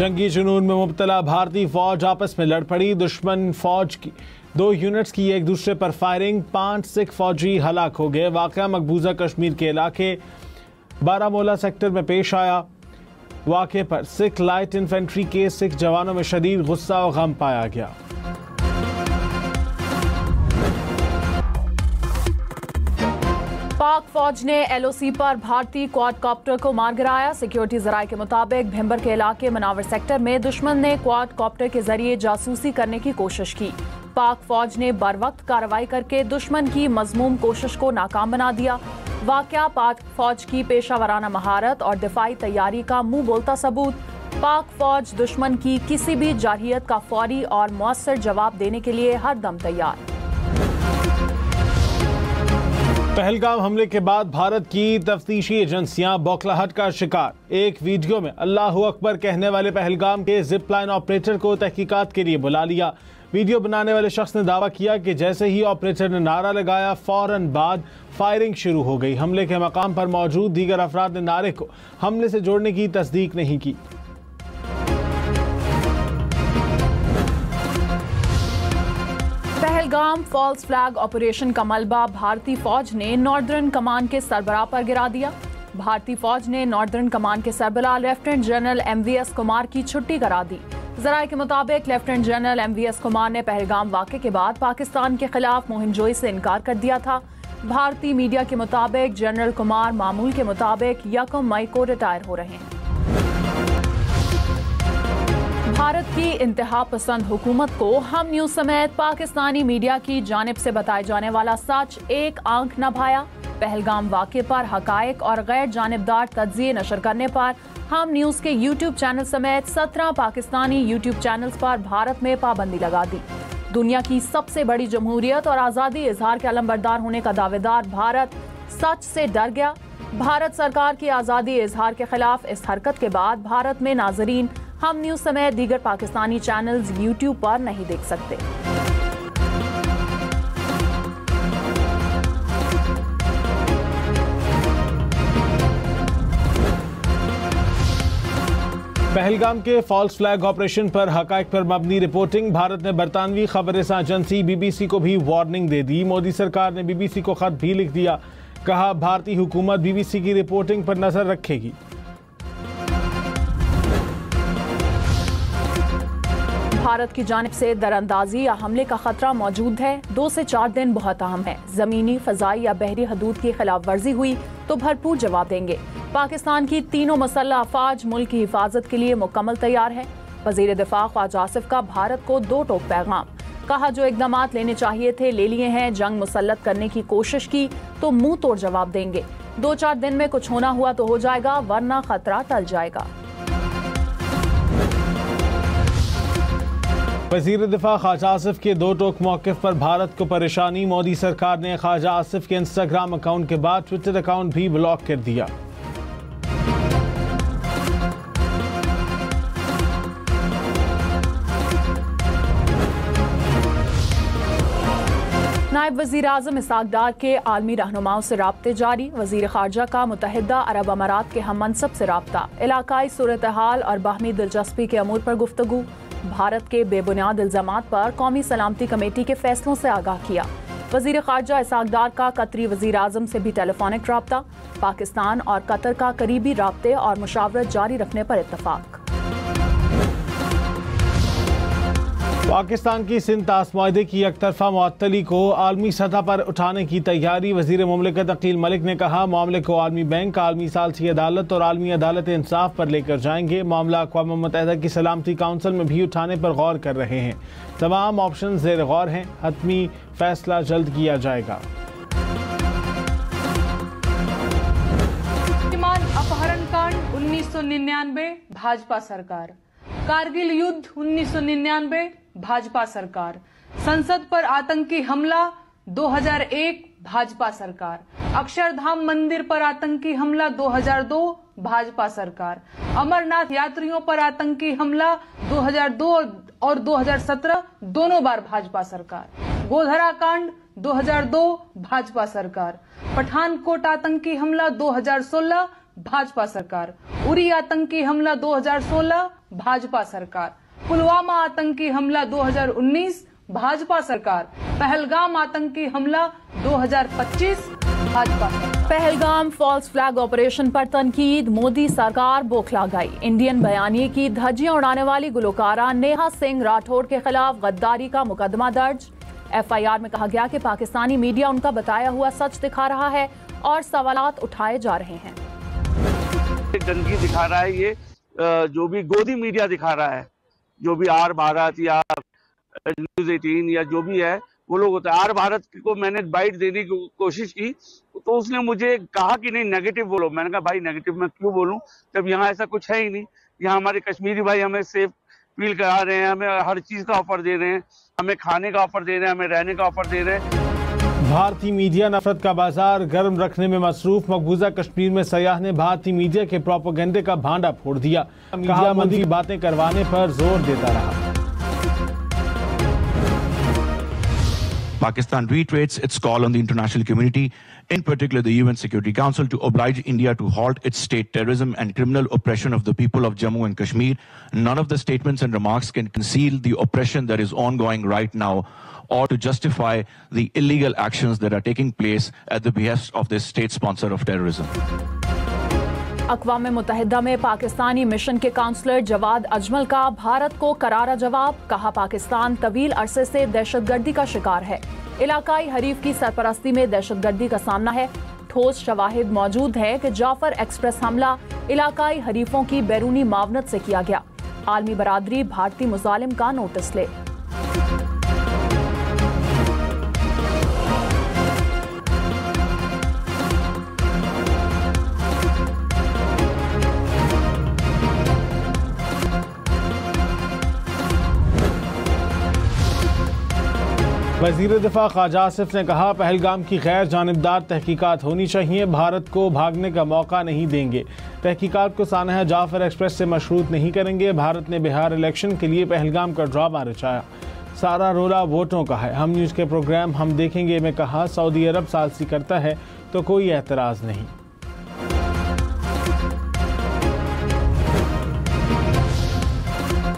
जंगी जुनून में मुब्तला भारतीय फौज आपस में लड़ पड़ी। दुश्मन फौज की 2 यूनिट्स की एक दूसरे पर फायरिंग, 5 सिख फौजी हलाक हो गए। वाक़या मकबूजा कश्मीर के इलाके बारामूला सेक्टर में पेश आया। वाक़े पर सिख लाइट इन्फेंट्री के सिख जवानों में शदीद गुस्सा और गम पाया गया। पाक फौज ने LOC पर भारतीय क्वाडकॉप्टर को मार गिराया। सिक्योरिटी जराये के मुताबिक भिंबर के इलाके मनावर सेक्टर में दुश्मन ने क्वाडकॉप्टर के जरिए जासूसी करने की कोशिश की। पाक फौज ने बरवक्त कार्रवाई करके दुश्मन की मजमूम कोशिश को नाकाम बना दिया। वाकया पाक फौज की पेशावराना महारत और दिफाई तैयारी का मुंह बोलता सबूत। पाक फौज दुश्मन की किसी भी जारहियत का फौरी और मौसर जवाब देने के लिए हर दम तैयार। पहलगाम हमले के बाद भारत की तफ्तीशी एजेंसियां बौखलाहट का शिकार। एक वीडियो में अल्लाह अकबर कहने वाले पहलगाम के जिप लाइन ऑपरेटर को तहकीकात के लिए बुला लिया। वीडियो बनाने वाले शख्स ने दावा किया कि जैसे ही ऑपरेटर ने नारा लगाया, फौरन बाद फायरिंग शुरू हो गई। हमले के मकाम पर मौजूद दीगर अफराद ने नारे को हमले से जोड़ने की तस्दीक नहीं की। पहलगाम फॉल्स फ्लैग ऑपरेशन का मलबा भारतीय फौज ने नॉर्दर्न कमान के सरबराह पर गिरा दिया। भारतीय फौज ने नॉर्दर्न कमान के सरबराह लेफ्टिनेंट जनरल MVS कुमार की छुट्टी करा दी। जराये के मुताबिक लेफ्टिनेंट जनरल MVS कुमार ने पहलगाम वाक़े के बाद पाकिस्तान के खिलाफ मुहिमजोई से इनकार कर दिया था। भारतीय मीडिया के मुताबिक जनरल कुमार मामूल के मुताबिक 1 मई को रिटायर हो रहे हैं। भारत की इंतहा पसंद हुकूमत को हम न्यूज समेत पाकिस्तानी मीडिया की जानिब से बताए जाने वाला सच एक आंख न भाया। पहलगाम वाक़े पर हकायक और गैर जानिबदार तज्ज़िये नशर करने पर हम न्यूज के YouTube चैनल समेत 17 पाकिस्तानी YouTube चैनल्स पर भारत में पाबंदी लगा दी। दुनिया की सबसे बड़ी जमहूरियत और आज़ादी इजहार के अलमबरदार होने का दावेदार भारत सच से डर गया। भारत सरकार की आज़ादी इजहार के खिलाफ इस हरकत के बाद भारत में नाजरीन हम न्यूज समेत दीगर पाकिस्तानी चैनल्स YouTube पर नहीं देख सकते। पहलगाम के फॉल्स फ्लैग ऑपरेशन पर हकायक पर मबनी रिपोर्टिंग। भारत ने बरतानवी खबरसां एजेंसी BBC को भी वार्निंग दे दी। मोदी सरकार ने BBC को खत भी लिख दिया। कहा भारतीय हुकूमत BBC की रिपोर्टिंग पर नजर रखेगी। भारत की जानिब से दरअंदाजी या हमले का खतरा मौजूद है। 2 से 4 दिन बहुत अहम है। जमीनी, फजाई या बहरी हदूद की खिलाफ वर्जी हुई तो भरपूर जवाब देंगे। पाकिस्तान की तीनों मुसल्लह अफवाज मुल्क की हिफाजत के लिए मुकम्मल तैयार है। वजीर दिफा ख्वाजा आसिफ का भारत को 2 टोक पैगाम। कहा जो इकदामात लेने चाहिए थे ले लिए हैं। जंग मुसल्लत करने की कोशिश की तो मुंह तोड़ जवाब देंगे। 2-4 दिन में कुछ होना हुआ तो हो जाएगा, वरना खतरा टल जाएगा। वज़ीर दिफा ख्वाजा आसिफ के 2 टोक मौक़िफ़ पर भारत को परेशानी। मोदी सरकार ने ख्वाजा आसिफ के इंस्टाग्राम अकाउंट के बाद ट्विटर अकाउंट भी ब्लॉक कर दिया। नायब वज़ीर आज़म इसहाक़ डार के आलमी रहनुमाओं से राब्ते जारी। वज़ीर ख़ारजा का मुत्तहिदा अरब अमारात के हम मनसब से राब्ता। इलाकाई सूरत हाल और बाहमी दिलचस्पी के अमूर पर गुफ्तगू। भारत के बेबुनियाद इल्ज़ामात पर कौमी सलामती कमेटी के फैसलों से आगाह किया। वज़ीर ख़ारजा इसहाक़ डार का कतरी वज़ीर आज़म से भी टेलीफोनिक राब्ता। पाकिस्तान और कतर का करीबी राब्ते और मुशावरत जारी रखने पर इत्तफ़ाक़। पाकिस्तान की सिंध तास्माइदे की एकतरफा मुअत्तली को आलमी सतह पर उठाने की तैयारी। वज़ीर मुमलिकत अकील मलिक ने कहा मामले को आलमी बैंक, आलमी सालसी अदालत और आलमी अदालत इंसाफ पर लेकर जाएंगे। मामला अक़वाम मुत्तहिदा की सलामती काउंसिल में भी उठाने पर गौर कर रहे हैं। तमाम ऑप्शन ज़ेर गौर हैं। हतमी फैसला जल्द किया जाएगा। अपहरण कांड 1999 भाजपा सरकार। कारगिल युद्ध 1999 भाजपा सरकार। संसद पर आतंकी हमला 2001 भाजपा सरकार। अक्षरधाम मंदिर पर आतंकी हमला 2002 भाजपा सरकार। अमरनाथ यात्रियों पर आतंकी हमला 2002 और 2017 दोनों बार भाजपा सरकार। गोधरा कांड 2002 भाजपा सरकार। पठानकोट आतंकी हमला 2016 भाजपा सरकार। उरी आतंकी हमला 2016, भाजपा सरकार। पुलवामा आतंकी हमला 2019, भाजपा सरकार। पहलगाम आतंकी हमला 2025, भाजपा सरकार। पहलगाम फॉल्स फ्लैग ऑपरेशन पर तनकीद, मोदी सरकार बौखला गई। इंडियन बयानिए की धज्जियां उड़ाने वाली गुलकारा नेहा सिंह राठौड़ के खिलाफ गद्दारी का मुकदमा दर्ज। FIR में कहा गया कि पाकिस्तानी मीडिया उनका बताया हुआ सच दिखा रहा है और सवालात उठाए जा रहे हैं। गंदगी दिखा रहा है ये, जो भी गोदी मीडिया दिखा रहा है, जो भी आर भारत या न्यूज़ 18 या जो भी है वो लोग होता है। आर भारत को मैंने बाइट देने की कोशिश की तो उसने मुझे कहा कि नहीं नेगेटिव बोलो। मैंने कहा भाई नेगेटिव मैं क्यों बोलूं जब यहाँ ऐसा कुछ है ही नहीं। यहाँ हमारे कश्मीरी भाई हमें सेफ फील करा रहे हैं, हमें हर चीज का ऑफर दे रहे हैं, हमें खाने का ऑफर दे रहे हैं, हमें रहने का ऑफर दे रहे हैं। भारतीय मीडिया नफरत का बाजार गर्म रखने में मसरूफ। मकबूजा कश्मीर में सयाह ने भारतीय मीडिया के प्रोपेगेंडे का भांडा फोड़ दिया। मीडिया मंदी बातें करवाने पर जोर देता रहा। Pakistan reiterates its call on the international community, in particular the UN Security Council, to oblige India to halt its state terrorism and criminal oppression of the people of Jammu and Kashmir. None of the statements and remarks can conceal the oppression that is ongoing right now or to justify the illegal actions that are taking place at the behest of this state sponsor of terrorism. अक़वाम मुत्तहिदा में Pakistani mission के counsellor Jawad Ajmal का भारत को करारा जवाब। कहा पाकिस्तान तवील अरसे से दहशतगर्दी का शिकार है। इलाकाई हरीफ की सरपरस्ती में दहशतगर्दी का सामना है। ठोस शवाहिद मौजूद है कि जाफर एक्सप्रेस हमला इलाकाई हरीफों की बैरूनी मावनत से किया गया। आलमी बरादरी भारतीय मुजालिम का नोटिस ले। वज़ीर दिफा ख्वाजा आसिफ ने कहा पहलगाम की गैर जानिबदार तहकीकात होनी चाहिए। भारत को भागने का मौका नहीं देंगे। तहकीकात को सानहा जाफर एक्सप्रेस से मशरूत नहीं करेंगे। भारत ने बिहार इलेक्शन के लिए पहलगाम का ड्रामा रचाया। सारा रोला वोटों का है। हम न्यूज़ के प्रोग्राम हम देखेंगे में कहा सऊदी अरब सालसी करता है तो कोई एतराज़ नहीं।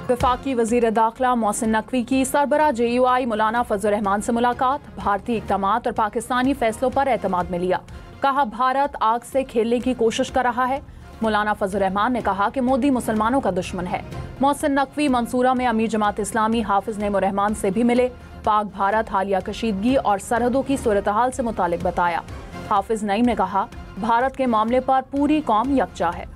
वफाकी वज़ीर दाखिला मोहसिन नकवी की सरबरा JUI मौलाना फजल रहमान से मुलाकात। भारतीय इक़दामात और पाकिस्तानी फैसलों पर एतमाद में लिया। कहा भारत आग से खेलने की कोशिश कर रहा है। मौलाना फजल रहमान ने कहा कि मोदी मुसलमानों का दुश्मन है। मोहसिन नकवी मंसूरा में अमीर जमात इस्लामी हाफिज नईम रहमान से भी मिले। पाक भारत हालिया कशीदगी और सरहदों की सूरत हाल से मुतालिक बताया। हाफिज नईम ने कहा भारत के मामले पर पूरी कौम यकजा है।